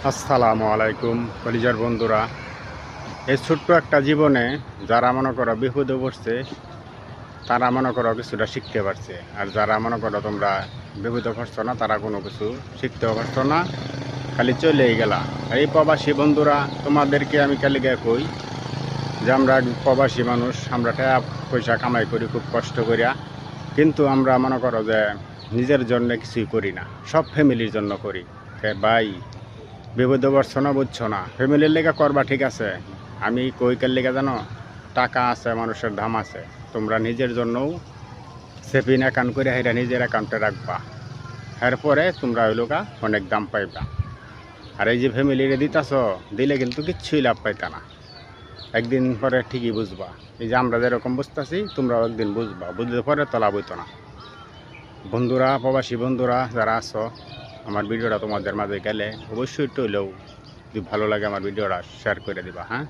আসসালামু আলাইকুম কলিজার বন্ধুরা। এই ছোট্ট একটা জীবনে যারা মনে করো বিপদে পড়ছে তারা মনে করো কিছুটা শিখতে পারছে, আর যারা মনে করো তোমরা বিপদে পড়ছো না তারা কোনো কিছু শিখতেও পারছো না, খালি চলেই গেলা। এই প্রবাসী বন্ধুরা, তোমাদেরকে আমি কালিকে কই যে আমরা প্রবাসী মানুষ, আমরা টাকা পয়সা কামাই করি খুব কষ্ট করিয়া, কিন্তু আমরা মনে করো যে নিজের জন্য কিছুই করি না, সব ফ্যামিলির জন্য করি। ভাই, বিপদে পড়ছো না, বুঝছো না, ফ্যামিলির লেগে করবা ঠিক আছে, আমি কইকার লেগে জানো, টাকা আছে, মানুষের দাম আছে, তোমরা নিজের জন্যও সেভিং অ্যাকাউন্ট করে হেরা নিজের অ্যাকাউন্টে রাখবা, এরপরে তোমরা ওই লোকা অনেক দাম পাইবা। আর এই যে ফ্যামিলিরে দিতাছ, দিলে কিন্তু কিচ্ছুই লাভ পাইতা না, একদিন পরে ঠিকই বুঝবা। এই যে আমরা যেরকম বুঝতেছি তোমরাও একদিন বুঝবা, বুঝলে পরে তো লাভ হইতো না। বন্ধুরা, প্রবাসী বন্ধুরা যারা আছো, আমার ভিডিওটা তোমাদের মাঝে গেলে অবশ্যই একটু হলেও যদি ভালো লাগে আমার ভিডিওটা শেয়ার করে দিবা। হ্যাঁ।